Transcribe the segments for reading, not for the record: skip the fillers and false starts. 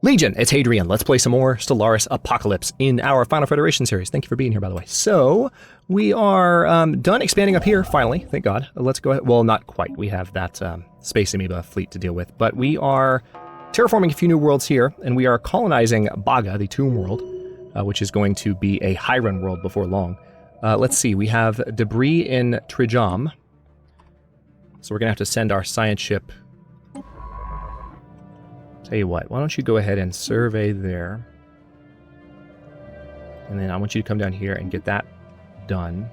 Legion, it's Hadrian. Let's play some more Stellaris Apocalypse in our Final Federation series. Thank you for being here, by the way. So, we are done expanding up here, finally. Thank God. Let's go ahead. Well, not quite. We have that Space Amoeba fleet to deal with. But we are terraforming a few new worlds here, and we are colonizing Baga, the Tomb World, which is going to be a high-run world before long. Let's see. We have debris in Trijam. So we're going to have to send our science ship... Tell you what, why don't you go ahead and survey there. And then I want you to come down here and get that done.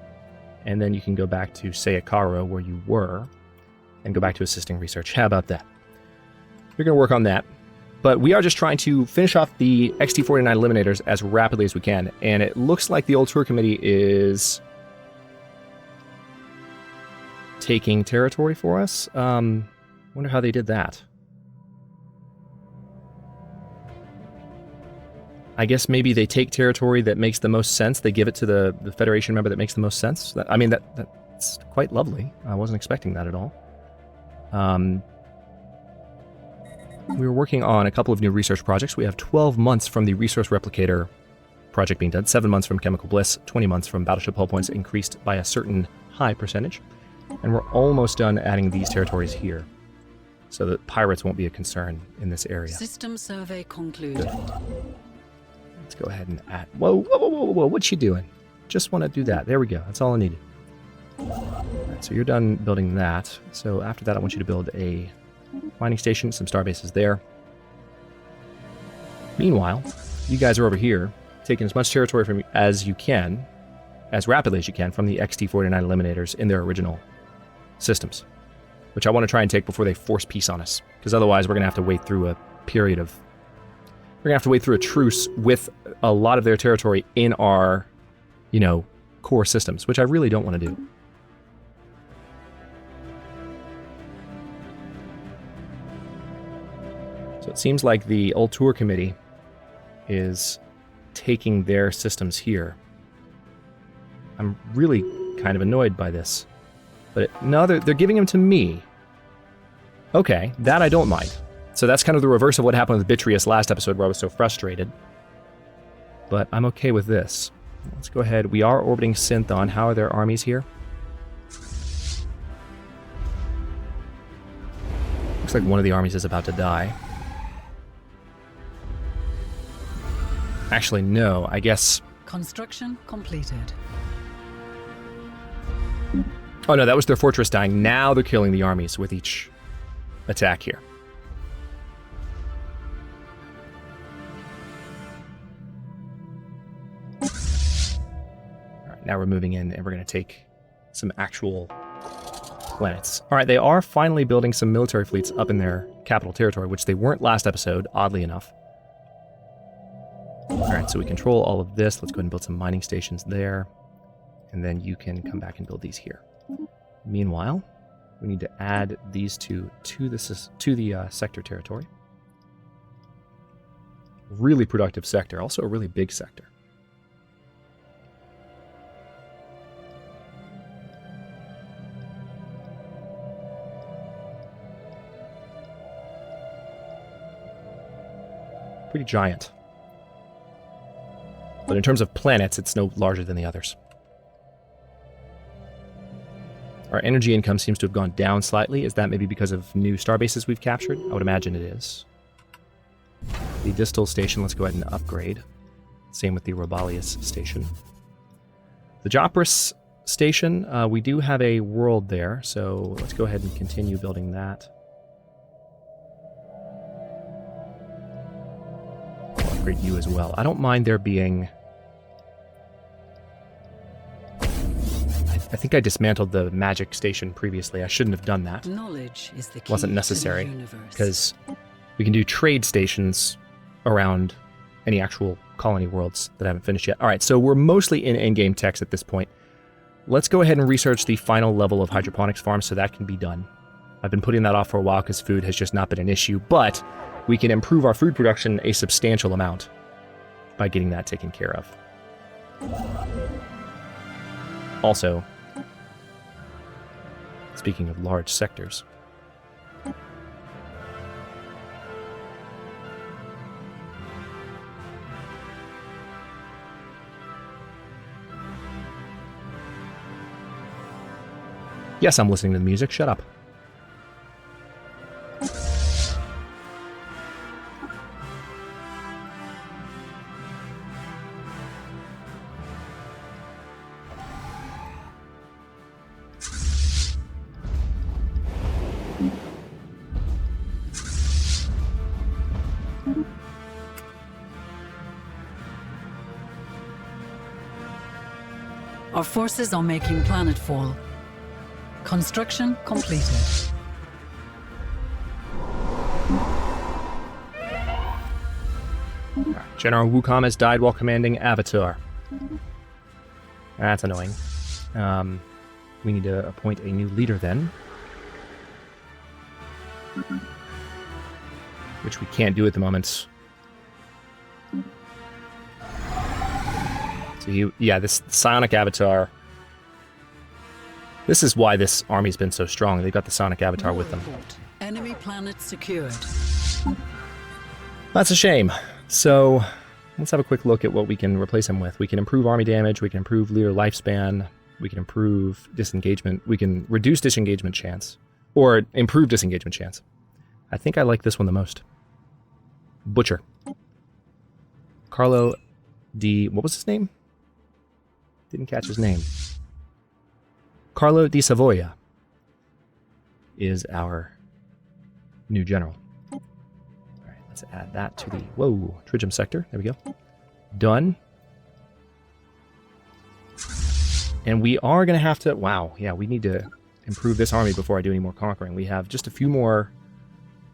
And then you can go back to Sayakaro, where you were, and go back to assisting research. How about that? We're going to work on that. But we are just trying to finish off the XT49 eliminators as rapidly as we can. And it looks like the old tour committee is taking territory for us. Wonder how they did that. I guess maybe they take territory that makes the most sense. They give it to the Federation member that makes the most sense. That's quite lovely. I wasn't expecting that at all. We were working on a couple of new research projects. We have 12 months from the Resource Replicator project being done, 7 months from Chemical Bliss, 20 months from Battleship Hull Points increased by a certain high percentage. And we're almost done adding these territories here, so that pirates won't be a concern in this area. System survey concluded. Good. Let's go ahead and add... Whoa, what's she doing? Just want to do that. There we go. That's all I needed. Alright, so you're done building that. So after that, I want you to build a mining station, some star bases there. Meanwhile, you guys are over here, taking as much territory from as you can, as rapidly as you can, from the XT49 eliminators in their original systems, which I want to try and take before they force peace on us, because otherwise we're going to have to wait through a period of... We're going to have to wait through a truce with a lot of their territory in our, core systems, which I really don't want to do. So it seems like the old tour committee is taking their systems here. I'm really kind of annoyed by this. But no, they're giving them to me. Okay, that I don't mind. So that's kind of the reverse of what happened with Bitrius last episode, where I was so frustrated. But I'm okay with this. Let's go ahead. We are orbiting Synthon. How are their armies here? Looks like one of the armies is about to die. Actually, no. I guess... Construction completed. Oh no, that was their fortress dying. Now they're killing the armies with each attack here. Now we're moving in, and we're going to take some actual planets. All right, they are finally building some military fleets up in their capital territory, which they weren't last episode, oddly enough. All right, so we control all of this. Let's go ahead and build some mining stations there, and then you can come back and build these here. Meanwhile, we need to add these two to the sector territory. Really productive sector, also a really big sector. Pretty giant. But in terms of planets, it's no larger than the others. Our energy income seems to have gone down slightly. Is that maybe because of new star bases we've captured? I would imagine it is. The Distal station, let's go ahead and upgrade. Same with the Robalius station. The Jopris station, we do have a world there, so let's go ahead and continue building that. Upgrade you as well. I don't mind there being... I think I dismantled the magic station previously. I shouldn't have done that. Knowledge is the key. Wasn't necessary, because we can do trade stations around any actual colony worlds that I haven't finished yet. All right, so we're mostly in in-game text at this point. Let's go ahead and research the final level of hydroponics farm so that can be done. I've been putting that off for a while because food has just not been an issue, but we can improve our food production a substantial amount by getting that taken care of. Also, speaking of large sectors, Yes, I'm listening to the music. Shut up. Our forces are making planetfall. Construction completed. General Wukong has died while commanding Avatar. That's annoying. We need to appoint a new leader then. Which we can't do at the moment. So this Psionic Avatar. This is why this army's been so strong. They've got the Psionic Avatar with them. Enemy planet secured. That's a shame. So let's have a quick look at what we can replace him with. We can improve army damage. We can improve leader lifespan. We can improve disengagement. We can reduce disengagement chance. Or improve disengagement chance. I think I like this one the most. Butcher. Carlo di... What was his name? Didn't catch his name. Carlo di Savoia is our new general. All right, let's add that to the... Whoa, Trigium sector. There we go. Done. And we are going to have to... Wow, yeah, we need to improve this army before I do any more conquering. We have just a few more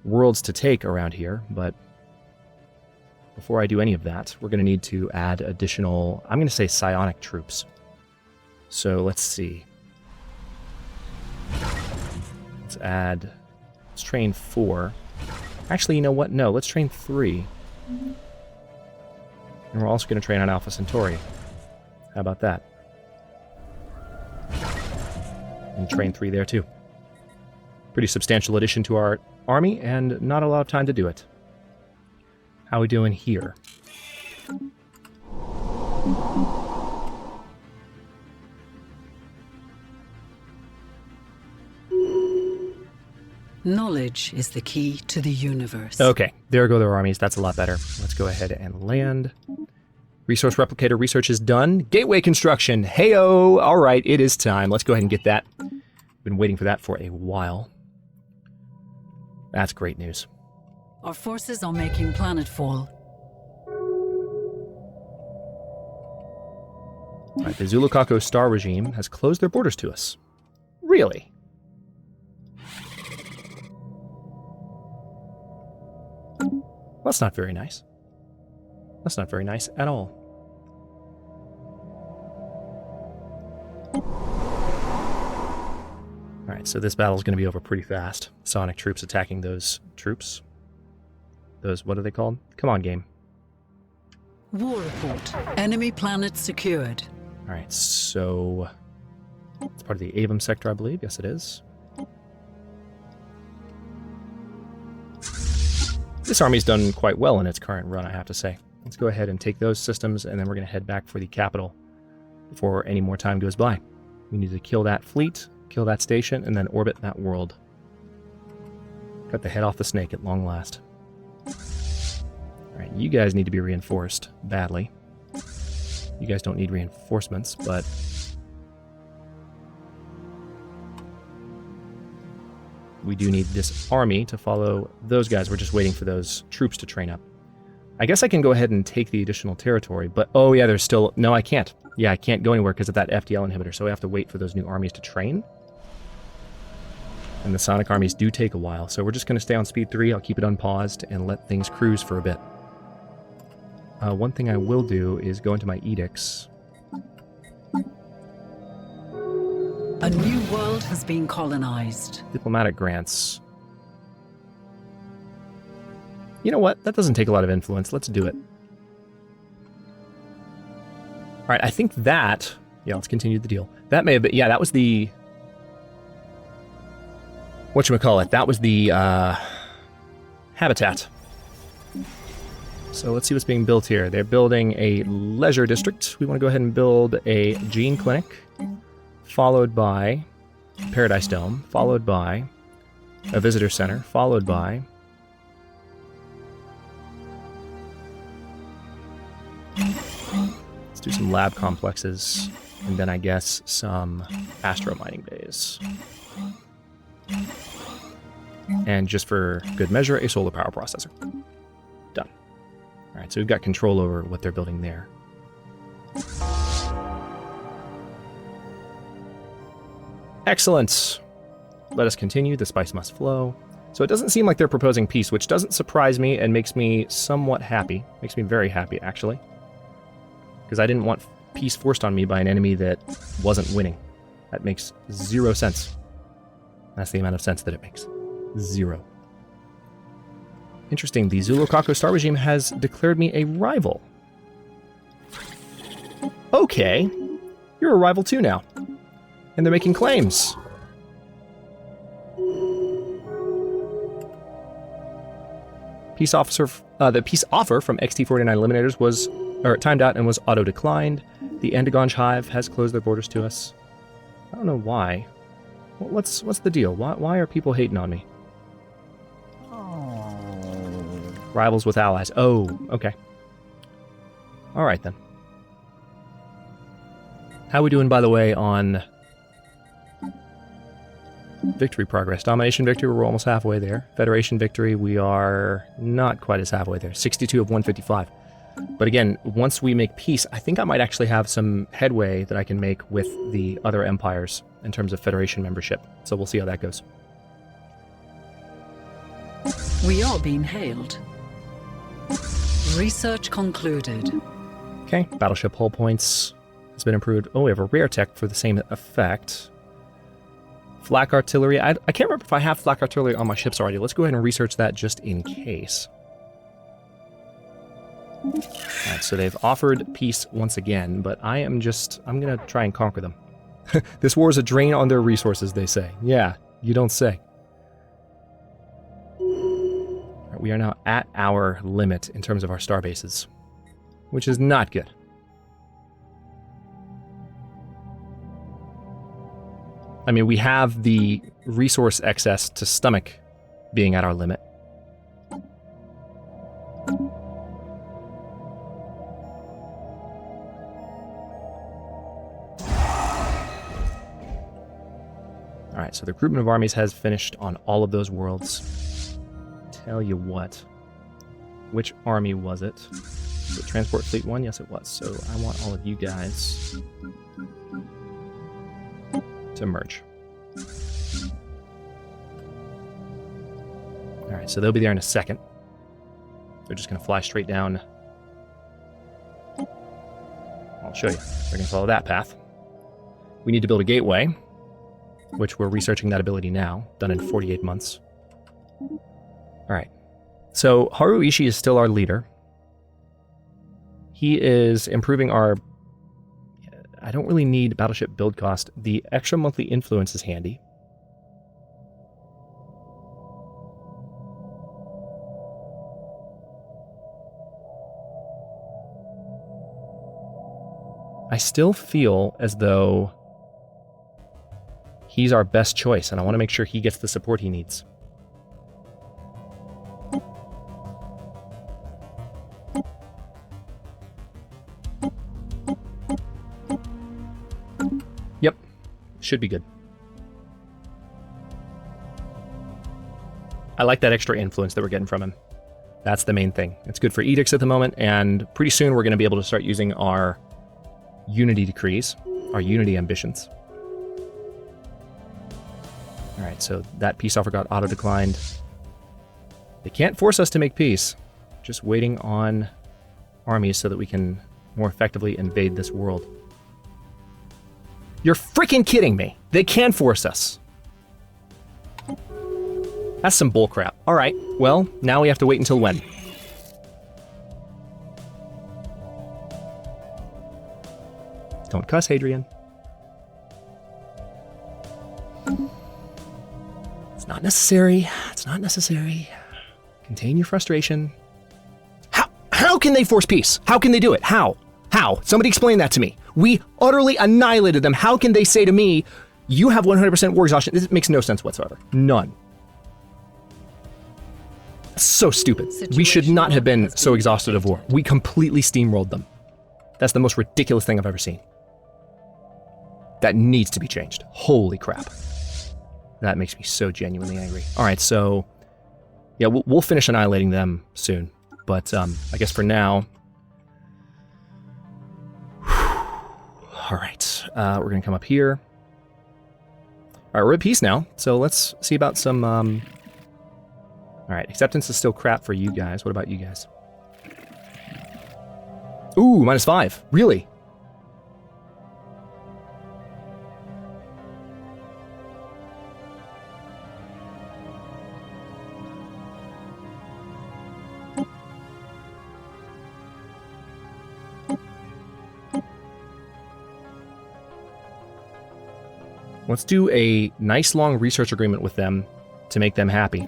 worlds to take around here, but before I do any of that, we're going to need to add additional... I'm going to say psionic troops. So let's see. Let's train 4. Actually, you know what? No, let's train 3. And we're also going to train on Alpha Centauri. How about that? And train 3 there too. Pretty substantial addition to our army, and not a lot of time to do it. How are we doing here? Knowledge is the key to the universe. Okay, there go their armies. That's a lot better. Let's go ahead and land. Resource replicator research is done. Gateway construction. Heyo! All right, it is time. Let's go ahead and get that. Been waiting for that for a while. That's great news. Our forces are making planetfall. All right, the Zulukako Star regime has closed their borders to us. Really? That's not very nice. That's not very nice at all. Alright, so this battle's going to be over pretty fast. Sonic troops attacking those troops. Those, what are they called? Come on, game. War report. Enemy planet secured. Alright, so... it's part of the Avum sector, I believe. Yes, it is. This army's done quite well in its current run, I have to say. Let's go ahead and take those systems, and then we're going to head back for the capital before any more time goes by. We need to kill that fleet, kill that station, and then orbit that world. Cut the head off the snake at long last. Alright, you guys need to be reinforced badly. You guys don't need reinforcements, but... we do need this army to follow those guys. We're just waiting for those troops to train up. I guess I can go ahead and take the additional territory, but oh yeah, there's still... no, I can't. Yeah, I can't go anywhere because of that FDL inhibitor, so I have to wait for those new armies to train. And the Sonic armies do take a while, so we're just going to stay on speed 3. I'll keep it unpaused and let things cruise for a bit. One thing I will do is go into my edicts. A new world has been colonized. Diplomatic grants. You know what? That doesn't take a lot of influence. Let's do it. Alright, I think that... yeah, let's continue the deal. That may have been... yeah, that was the... whatchamacallit? That was the, habitat. So let's see what's being built here. They're building a leisure district. We want to go ahead and build a gene clinic, followed by Paradise Dome, followed by a visitor center, followed by let's do some lab complexes, and then I guess some astro mining bays. And just for good measure, a solar power processor. Done. Alright, so we've got control over what they're building there. Excellent. Let us continue. The spice must flow. So it doesn't seem like they're proposing peace, which doesn't surprise me and makes me somewhat happy. Makes me very happy, actually. Because I didn't want peace forced on me by an enemy that wasn't winning. That makes 0 sense. That's the amount of sense that it makes. 0. Interesting. The Zulukako star regime has declared me a rival. Okay. You're a rival too now. And they're making claims. Peace officer, the peace offer from XT49 Eliminators was timed out and was auto-declined. The Endagonge Hive has closed their borders to us. I don't know why. What's the deal? Why are people hating on me? Rivals with allies. Oh, okay. All right, then. How are we doing, by the way, on victory progress? Domination victory, we're almost halfway there. Federation victory, we are not quite as halfway there. 62 of 155. But again, once we make peace, I think I might actually have some headway that I can make with the other empires in terms of Federation membership. So we'll see how that goes. We are being hailed. Research concluded. Okay, battleship hull points has been improved. Oh, we have a rare tech for the same effect. Flak artillery. I can't remember if I have flak artillery on my ships already. Let's go ahead and research that just in case. Alright, so they've offered peace once again, but I'm gonna try and conquer them. This war is a drain on their resources, they say. Yeah, you don't say. Right, we are now at our limit in terms of our star bases, which is not good. I mean, we have the resource excess to stomach being at our limit. Alright, so the recruitment of armies has finished on all of those worlds. Tell you what. Which army was it? Was it Transport Fleet 1? Yes, it was. So I want all of you guys to merge. Alright, so they'll be there in a second. They're just going to fly straight down. I'll show you. They're going to follow that path. We need to build a gateway, which we're researching that ability now, done in 48 months. Alright, so Haru Ishii is still our leader. He is improving our... I don't really need battleship build cost. The extra monthly influence is handy. I still feel as though he's our best choice, and I want to make sure he gets the support he needs. Yep, should be good. I like that extra influence that we're getting from him. That's the main thing. It's good for edicts at the moment, and pretty soon we're going to be able to start using our unity decrees, our unity ambitions. Alright, so that peace offer got auto-declined. They can't force us to make peace. Just waiting on armies so that we can more effectively invade this world. You're freaking kidding me! They can force us! That's some bullcrap. Alright, well, now we have to wait until when? Don't cuss, Hadrian. It's not necessary. It's not necessary. Contain your frustration. How can they force peace? How can they do it? How? Somebody explain that to me. We utterly annihilated them. How can they say to me, You have 100% war exhaustion. This makes no sense whatsoever. None. So stupid. We should not have been so exhausted of war. We completely steamrolled them. That's the most ridiculous thing I've ever seen. That needs to be changed. Holy crap. That makes me so genuinely angry. All right, so yeah, we'll finish annihilating them soon. But I guess for now... All right, we're going to come up here. All right, we're at peace now, so let's see about some... All right, acceptance is still crap for you guys. What about you guys? Ooh, -5. Really? Let's do a nice long research agreement with them to make them happy.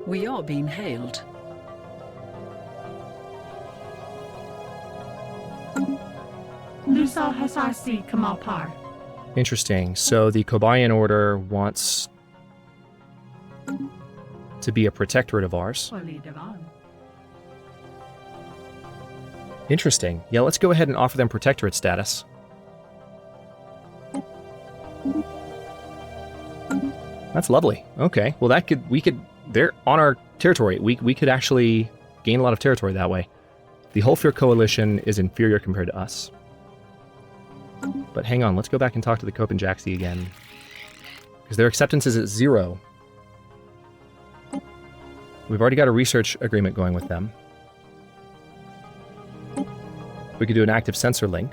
We are being hailed. Interesting. So the Kobayan Order wants to be a protectorate of ours. Interesting. Yeah, let's go ahead and offer them protectorate status. That's lovely. Okay. Well, they're on our territory. We could actually gain a lot of territory that way. The Holfir coalition is inferior compared to us. But hang on, let's go back and talk to the Copenjaxi again. Because their acceptance is at 0. We've already got a research agreement going with them. We could do an active sensor link.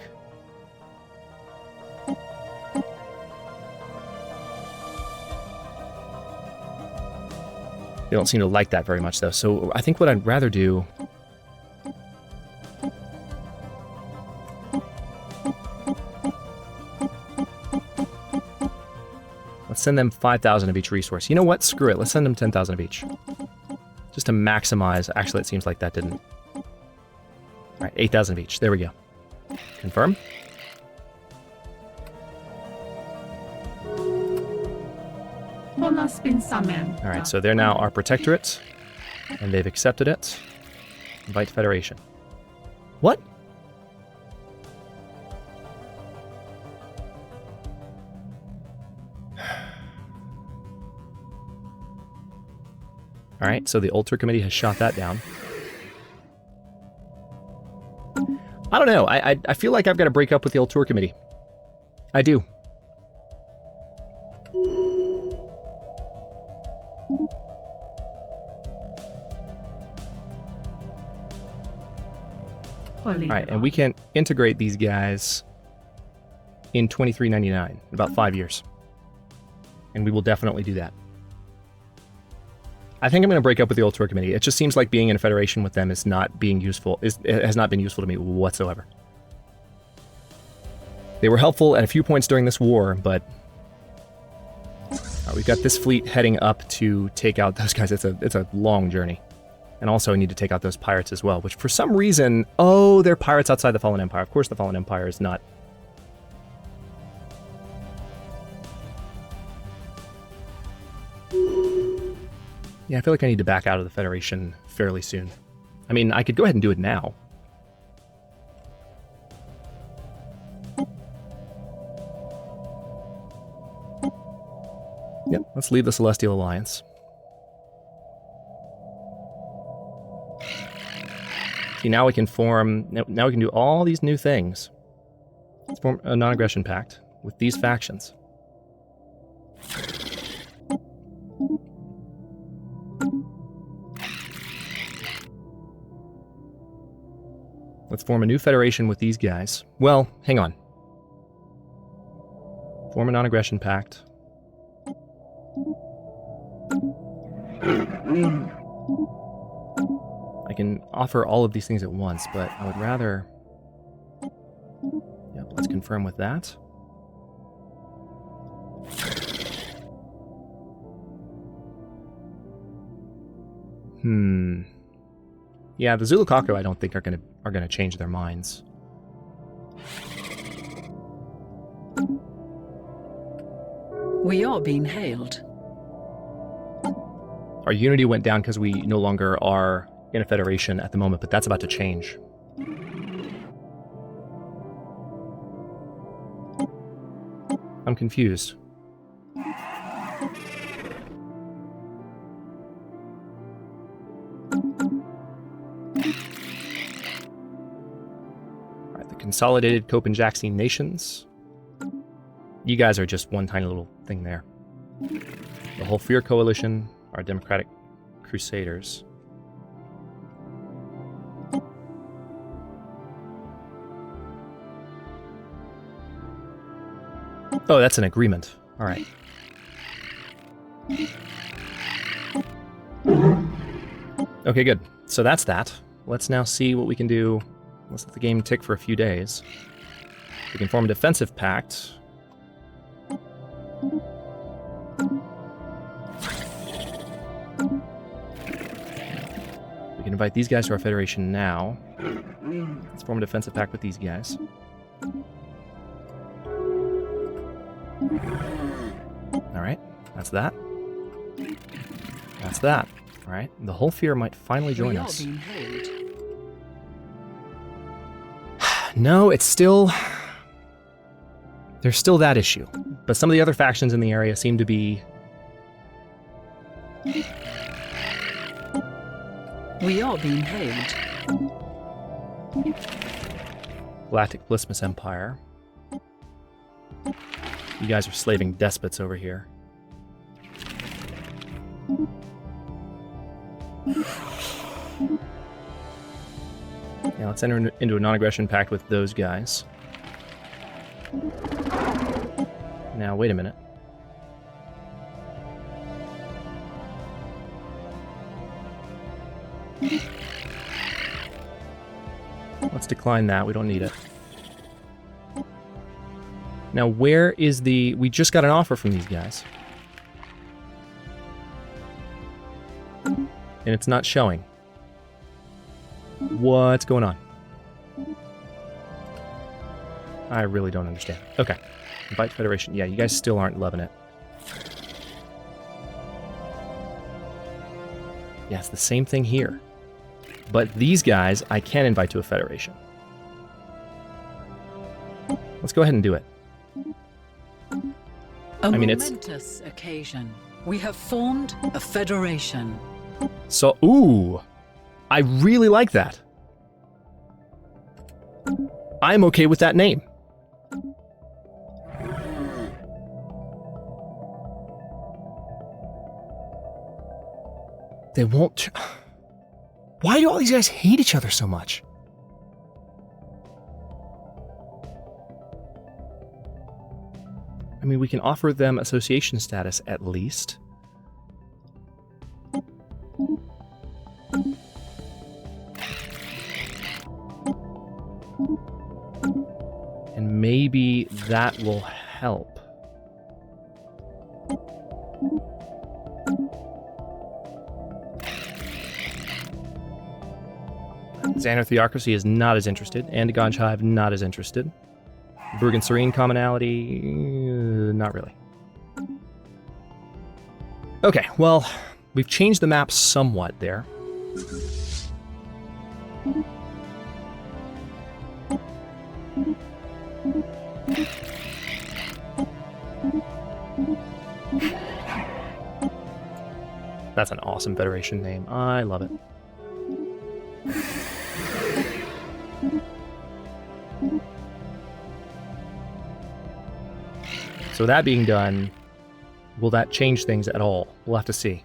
They don't seem to like that very much, though. So I think what I'd rather do... Let's send them 5,000 of each resource. You know what? Screw it. Let's send them 10,000 of each. Just to maximize... Actually, it seems like that didn't... Alright, 8,000 of each. There we go. Confirm. Alright, so they're now our protectorate, and they've accepted it. Invite Federation. What? Alright, so the Ultra Committee has shot that down. I don't know, I feel like I've got to break up with the Ultra Committee. I do. Alright, and we can integrate these guys in 2399, in about 5 years. And we will definitely do that. I think I'm going to break up with the Ultra Committee. It just seems like being in a federation with them is not being useful. It has not been useful to me whatsoever. They were helpful at a few points during this war, but we've got this fleet heading up to take out those guys. It's a long journey. And also I need to take out those pirates as well, which for some reason... Oh, they're pirates outside the Fallen Empire. Of course the Fallen Empire is not... Yeah, I feel like I need to back out of the Federation fairly soon. I mean, I could go ahead and do it now. Yep, let's leave the Celestial Alliance. See, now we can form... Now we can do all these new things. Let's form a non-aggression pact with these factions. Let's form a new federation with these guys. Well, hang on. Form a non-aggression pact. I can offer all of these things at once, but I would rather... Yep, let's confirm with that. Yeah, the Zulukako I don't think are gonna change their minds. We are being hailed. Our unity went down because we no longer are in a federation at the moment, but that's about to change. I'm confused. Alright, the Consolidated Copenhagen Nations. You guys are just one tiny little thing there. The whole Fear Coalition, our Democratic Crusaders. Oh, that's an agreement. All right. Okay, good. So that's that. Let's now see what we can do. Let's let the game tick for a few days. We can form a defensive pact. We can invite these guys to our federation now. Let's form a defensive pact with these guys. Alright, that's that. That's that. Alright, the whole fear might finally join us. No, it's still... There's still that issue. But some of the other factions in the area seem to be... We are being hailed. Galactic Blismus Empire. You guys are slaving despots over here. Now let's enter into a non-aggression pact with those guys. Now, wait a minute. Let's decline that. We don't need it. Now, where is the... We just got an offer from these guys. And it's not showing. What's going on? I really don't understand. Okay. Invite Federation. Yeah, you guys still aren't loving it. Yeah, it's the same thing here. But these guys, I can invite to a Federation. Let's go ahead and do it. A momentous occasion. We have formed a federation. So, ooh, I really like that. I'm okay with that name. They won't... Why do all these guys hate each other so much? I mean, we can offer them association status at least. And maybe that will help. Xander Theocracy is not as interested, and Ganjhive not as interested. Bergen Serene commonality, not really. Okay, well, we've changed the map somewhat there. That's an awesome Federation name. I love it. So that being done, will that change things at all? We'll have to see.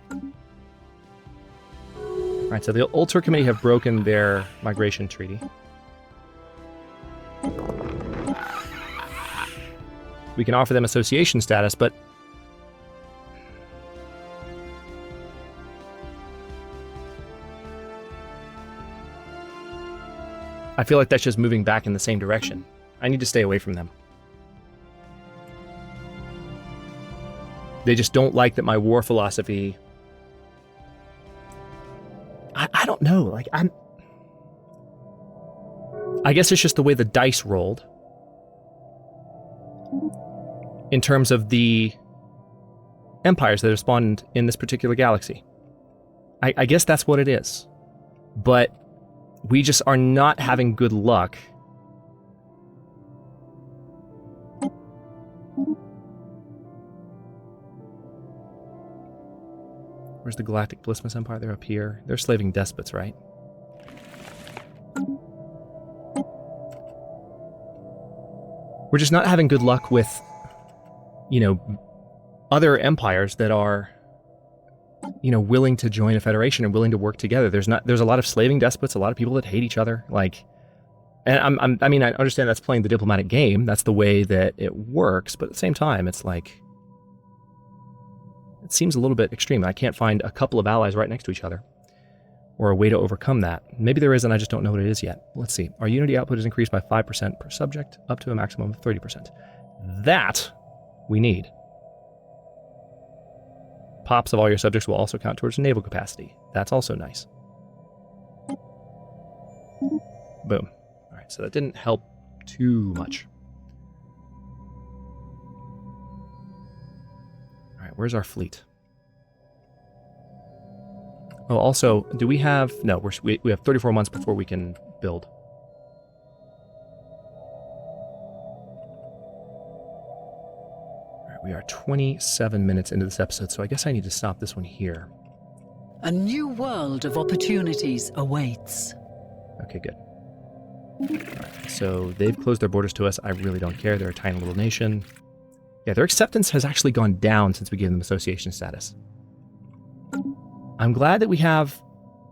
Alright, so the Ulster Committee have broken their migration treaty. We can offer them association status, but... I feel like that's just moving back in the same direction. I need to stay away from them. They just don't like that my war philosophy... I don't know, like, I guess it's just the way the dice rolled. In terms of the empires that have spawned in this particular galaxy. I guess that's what it is. But we just are not having good luck. Where's the Galactic Blissmus Empire? They're up here. They're slaving despots, right? We're just not having good luck with, you know, other empires that are, you know, willing to join a federation and willing to work together. There's a lot of slaving despots, a lot of people that hate each other. Like, and I mean, I understand that's playing the diplomatic game. That's the way that it works. But at the same time, it's like, it seems a little bit extreme. I can't find a couple of allies right next to each other or a way to overcome that. Maybe there is, and I just don't know what it is yet. Let's see. Our unity output is increased by 5% per subject, up to a maximum of 30%. That we need. Pops of all your subjects will also count towards naval capacity. That's also nice. Boom. All right, so that didn't help too much. All right, where's our fleet? Oh, also, do we have... No, we have 34 months before we can build. We are 27 minutes into this episode, so I guess I need to stop this one here. A new world of opportunities awaits. Okay, good. All right, so they've closed their borders to us. I really don't care. They're a tiny little nation. Yeah, their acceptance has actually gone down since we gave them association status. I'm glad that we have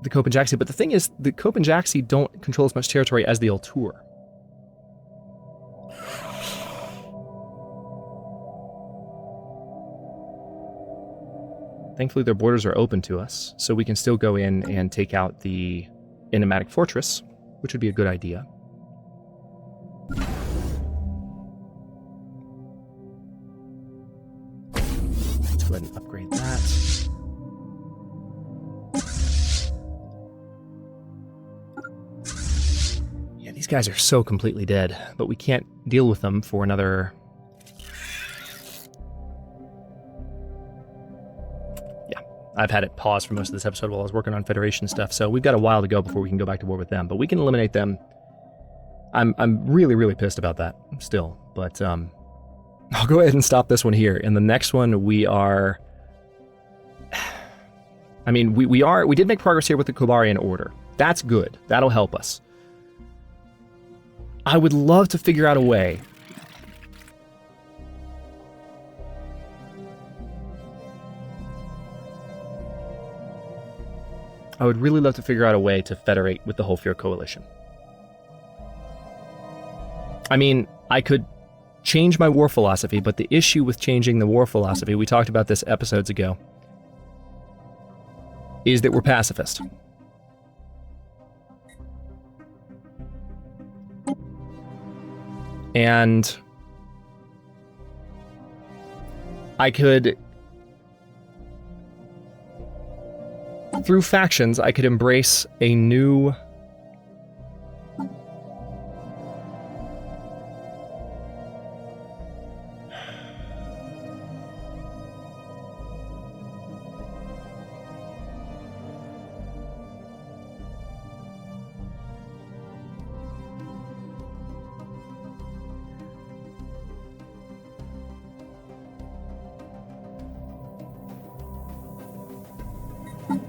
the Copenjaxi, but the thing is, the Copenjaxi don't control as much territory as the Ultur. Thankfully, their borders are open to us, so we can still go in and take out the enigmatic fortress, which would be a good idea. Let's go ahead and upgrade that. Yeah, these guys are so completely dead, but we can't deal with them for another... I've had it pause for most of this episode while I was working on Federation stuff, so we've got a while to go before we can go back to war with them, but we can eliminate them. I'm really, really pissed about that still, but I'll go ahead and stop this one here. In the next one, we are... I mean, we did make progress here with the Kobarian Order. That's good. That'll help us. I would love to figure out a way... I would really love to figure out a way to federate with the Holfir Coalition. I mean, I could change my war philosophy, but the issue with changing the war philosophy, we talked about this episodes ago, is that we're pacifist. And I could... Through factions, I could embrace a new...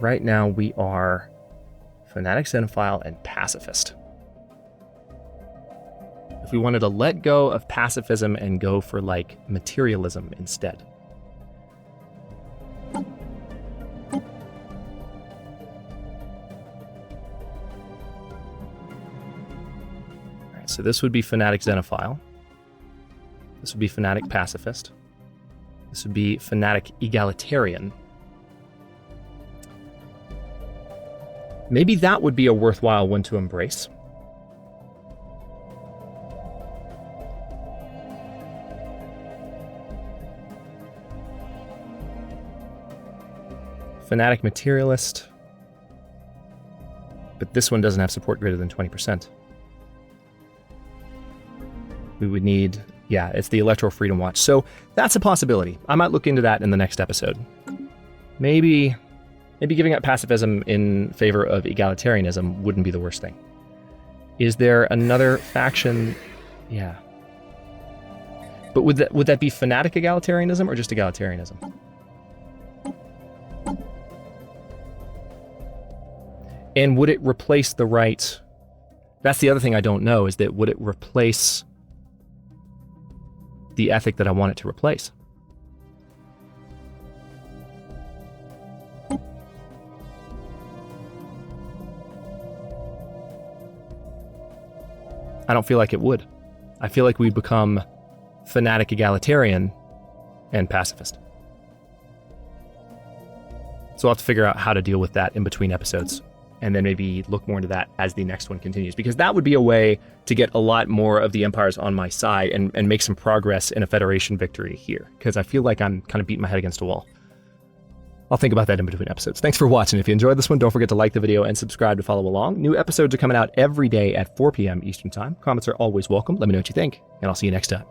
Right now, we are fanatic, xenophile, and pacifist. If we wanted to let go of pacifism and go for, like, materialism instead. Alright, so this would be fanatic, xenophile. This would be fanatic, pacifist. This would be fanatic, egalitarian. Maybe that would be a worthwhile one to embrace. Fanatic materialist. But this one doesn't have support greater than 20%. We would need Yeah, it's the Electoral Freedom Watch. So that's a possibility. I might look into that in the next episode. Maybe giving up pacifism in favor of egalitarianism wouldn't be the worst thing. Is there another faction? Yeah. But would that be fanatic egalitarianism or just egalitarianism? And would it replace the right? That's the other thing I don't know, is that would it replace the ethic that I want it to replace? I don't feel like it would. I feel like we'd become fanatic egalitarian and pacifist. So I'll have to figure out how to deal with that in between episodes, and then maybe look more into that as the next one continues, because that would be a way to get a lot more of the empires on my side and make some progress in a Federation victory here, because I feel like I'm kind of beating my head against a wall. I'll think about that in between episodes. Thanks for watching. If you enjoyed this one, don't forget to like the video and subscribe to follow along. New episodes are coming out every day at 4 p.m. Eastern Time. Comments are always welcome. Let me know what you think, and I'll see you next time.